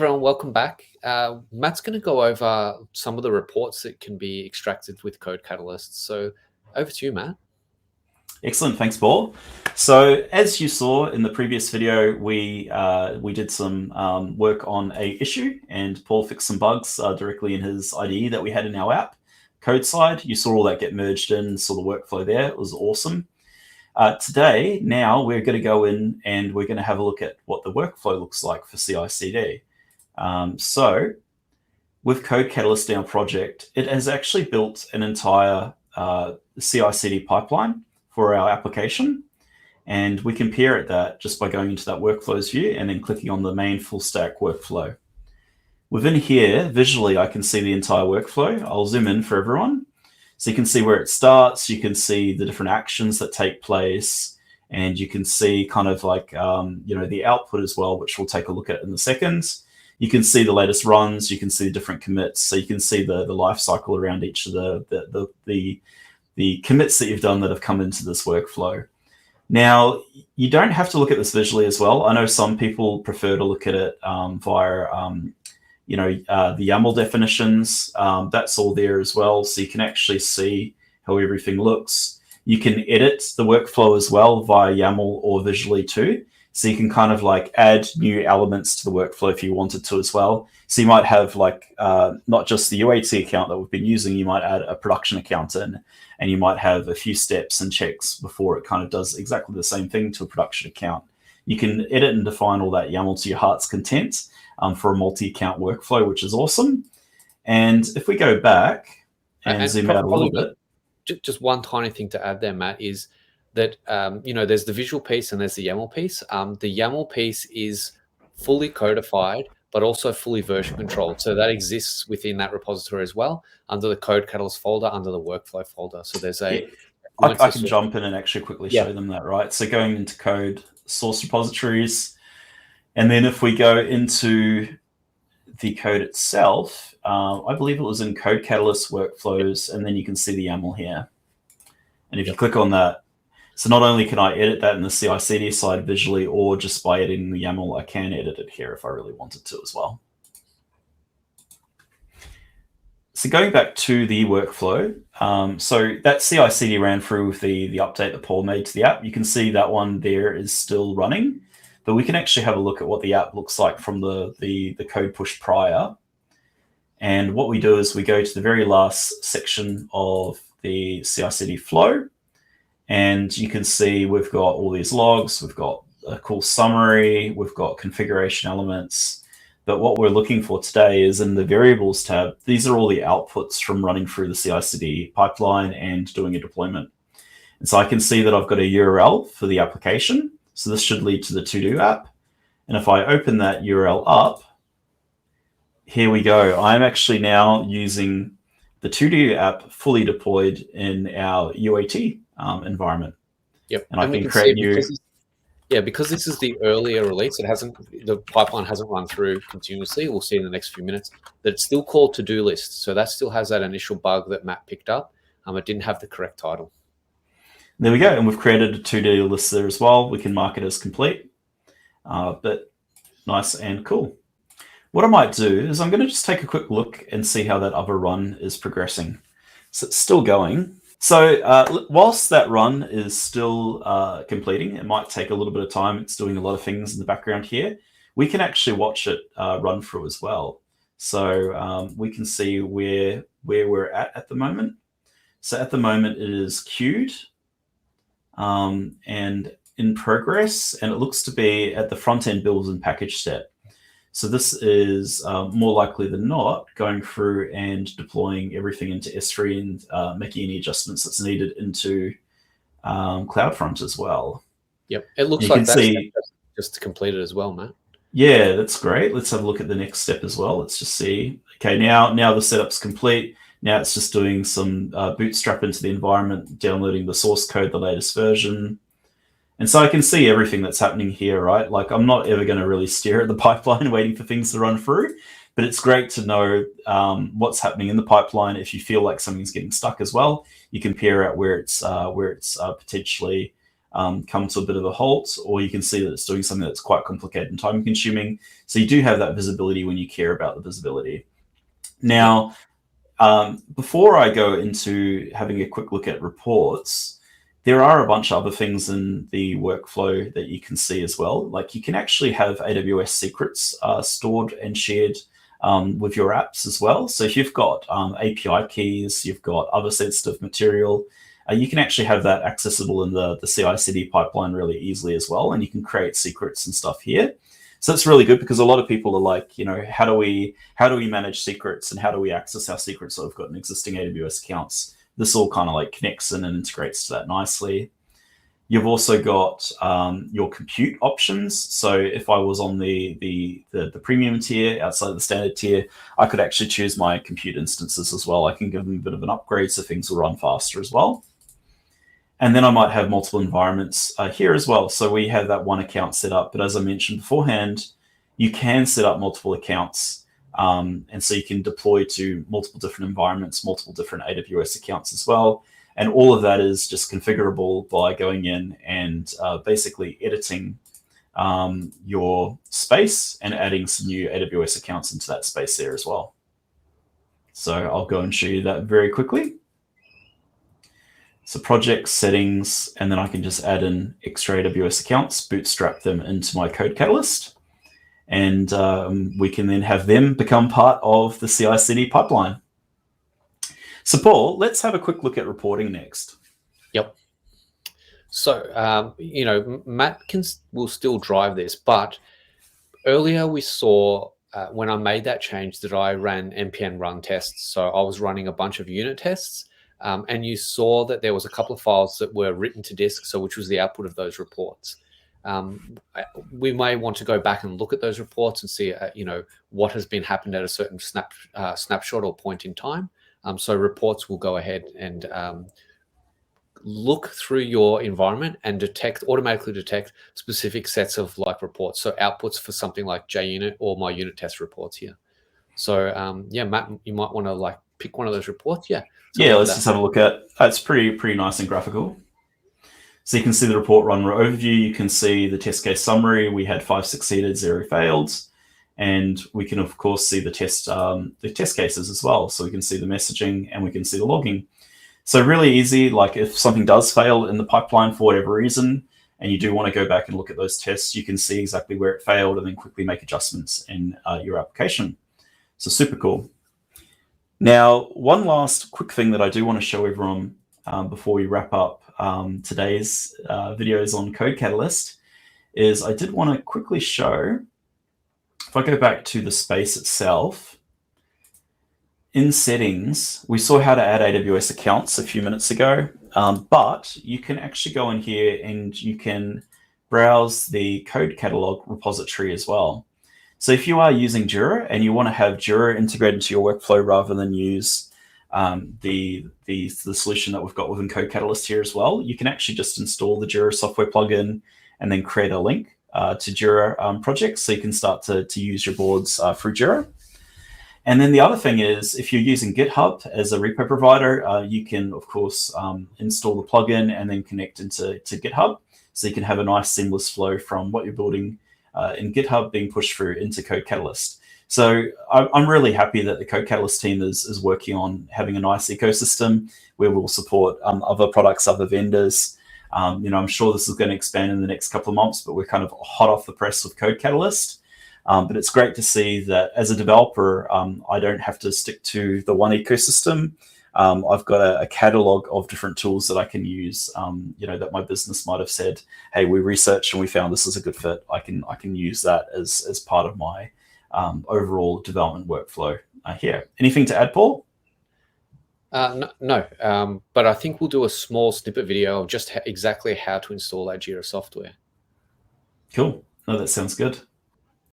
Everyone, welcome back. Matt's going to go over some of the reports that can be extracted with CodeCatalyst. So over to you, Matt. Excellent, thanks, Paul. So as you saw in the previous video, we did some work on a issue, and Paul fixed some bugs directly in his IDE that we had in our app. Code side, you saw all that get merged in, saw the workflow there. It was awesome. Today, now we're going to go in and we're going to have a look at what the workflow looks like for CICD. So with CodeCatalyst in our project, it has actually built an entire CICD pipeline for our application, and we can peer at that just by going into that workflows view and then clicking on the main full stack workflow. Within here, visually, I can see the entire workflow. I'll zoom in for everyone. So you can see where it starts, you can see the different actions that take place, and you can see kind of like, the output as well, which we'll take a look at in a second. You can see the latest runs, you can see the different commits, so you can see the life cycle around each of the commits that you've done that have come into this workflow. Now, you don't have to look at this visually as well. I know some people prefer to look at it via, the YAML definitions. That's all there as well, so you can actually see how everything looks. You can edit the workflow as well via YAML or visually too. So you can kind of like add new elements to the workflow if you wanted to as well. So you might have like not just the UAT account that we've been using, you might add a production account in, and you might have a few steps and checks before it kind of does exactly the same thing to a production account. You can edit and define all that YAML to your heart's content for a multi-account workflow, which is awesome. And if we go back and zoom out a little bit. Just one tiny thing to add there, Matt, is that, there's the visual piece and there's the YAML piece. The YAML piece is fully codified, but also fully version controlled. So that exists within that repository as well, under the CodeCatalyst folder, under the workflow folder. So there's a... Yeah. I can jump in and actually quickly show them that, right? So going into code, source repositories, and then if we go into the code itself, I believe it was in CodeCatalyst workflows, and then you can see the YAML here. And if you click on that, so not only can I edit that in the CICD side visually, or just by editing the YAML, I can edit it here if I really wanted to as well. So going back to the workflow, so that CICD ran through with the update that Paul made to the app. You can see that one there is still running, but we can actually have a look at what the app looks like from the code push prior. And what we do is we go to the very last section of the CICD flow, and you can see we've got all these logs, we've got a cool summary, we've got configuration elements. But what we're looking for today is in the variables tab, these are all the outputs from running through the CI/CD pipeline and doing a deployment. And so I can see that I've got a URL for the application. So this should lead to the to-do app. And if I open that URL up, here we go. I'm actually now using the to-do app fully deployed in our UAT environment. Yep. And I can create new... Because this is the earlier release, the pipeline hasn't run through continuously. We'll see in the next few minutes that it's still called to-do list. So that still has that initial bug that Matt picked up. It didn't have the correct title. There we go. And we've created a to-do list there as well. We can mark it as complete, but nice and cool. What I might do is I'm going to just take a quick look and see how that other run is progressing. So it's still going. So whilst that run is still completing, it might take a little bit of time. It's doing a lot of things in the background here. We can actually watch it run through as well. So we can see where we're at the moment. So at the moment it is queued and in progress, and it looks to be at the front end builds and package step. So this is more likely than not going through and deploying everything into S3 and making any adjustments that's needed into CloudFront as well. Yep, it looks like that's just completed as well, Matt. Yeah, that's great. Let's have a look at the next step as well. Let's just see. Okay, now the setup's complete. Now it's just doing some bootstrap into the environment, downloading the source code, the latest version. And so I can see everything that's happening here, right? Like I'm not ever going to really stare at the pipeline waiting for things to run through, but it's great to know what's happening in the pipeline. If you feel like something's getting stuck as well, you can peer out where it's potentially come to a bit of a halt, or you can see that it's doing something that's quite complicated and time consuming. So you do have that visibility when you care about the visibility. Now, before I go into having a quick look at reports, there are a bunch of other things in the workflow that you can see as well. Like you can actually have AWS secrets stored and shared with your apps as well. So if you've got API keys, you've got other sensitive material, you can actually have that accessible in the CI/CD pipeline really easily as well. And you can create secrets and stuff here. So it's really good because a lot of people are like, how do we manage secrets and how do we access our secrets that we've got in existing AWS accounts? This all kind of like connects in and integrates to that nicely. You've also got your compute options. So if I was on the premium tier outside of the standard tier, I could actually choose my compute instances as well. I can give them a bit of an upgrade so things will run faster as well. And then I might have multiple environments here as well. So we have that one account set up. But as I mentioned beforehand, you can set up multiple accounts. And so you can deploy to multiple different environments, multiple different AWS accounts as well. And all of that is just configurable by going in and basically editing your space and adding some new AWS accounts into that space there as well. So I'll go and show you that very quickly. So project settings, and then I can just add in extra AWS accounts, bootstrap them into my CodeCatalyst, and we can then have them become part of the CI/CD pipeline. So Paul, let's have a quick look at reporting next. Yep. So, Matt will still drive this, but earlier we saw when I made that change that I ran npm run tests. So I was running a bunch of unit tests. And you saw that there was a couple of files that were written to disk, so which was the output of those reports. We may want to go back and look at those reports and see, what has been happened at a certain snapshot or point in time. So reports will go ahead and look through your environment and automatically detect specific sets of like reports. So outputs for something like JUnit or my unit test reports here. So Matt, you might want to like pick one of those reports. Let's just have a look at. It's pretty nice and graphical. So you can see the report run overview. You can see the test case summary. We had 5 succeeded, 0 failed, and we can of course see the test cases as well. So we can see the messaging and we can see the logging. So really easy. Like if something does fail in the pipeline for whatever reason, and you do want to go back and look at those tests, you can see exactly where it failed and then quickly make adjustments in your application. So super cool. Now, one last quick thing that I do want to show everyone before we wrap up today's videos on CodeCatalyst is I did want to quickly show, if I go back to the space itself, in settings, we saw how to add AWS accounts a few minutes ago, but you can actually go in here and you can browse the code catalog repository as well. So if you are using Jira and you want to have Jira integrated into your workflow rather than use the solution that we've got within CodeCatalyst here as well, you can actually just install the Jira software plugin and then create a link to Jira projects so you can start to use your boards through Jira. And then the other thing is, if you're using GitHub as a repo provider, you can, of course, install the plugin and then connect into GitHub. So you can have a nice seamless flow from what you're building in GitHub being pushed through into CodeCatalyst. So I'm really happy that the CodeCatalyst team is working on having a nice ecosystem where we'll support other products, other vendors. I'm sure this is going to expand in the next couple of months, but we're kind of hot off the press with CodeCatalyst. But it's great to see that as a developer, I don't have to stick to the one ecosystem. I've got a catalog of different tools that I can use, that my business might have said, hey, we researched and we found this is a good fit. I can use that as part of my overall development workflow here. Anything to add, Paul? No, but I think we'll do a small snippet video of just exactly how to install that Jira software. Cool. No, that sounds good.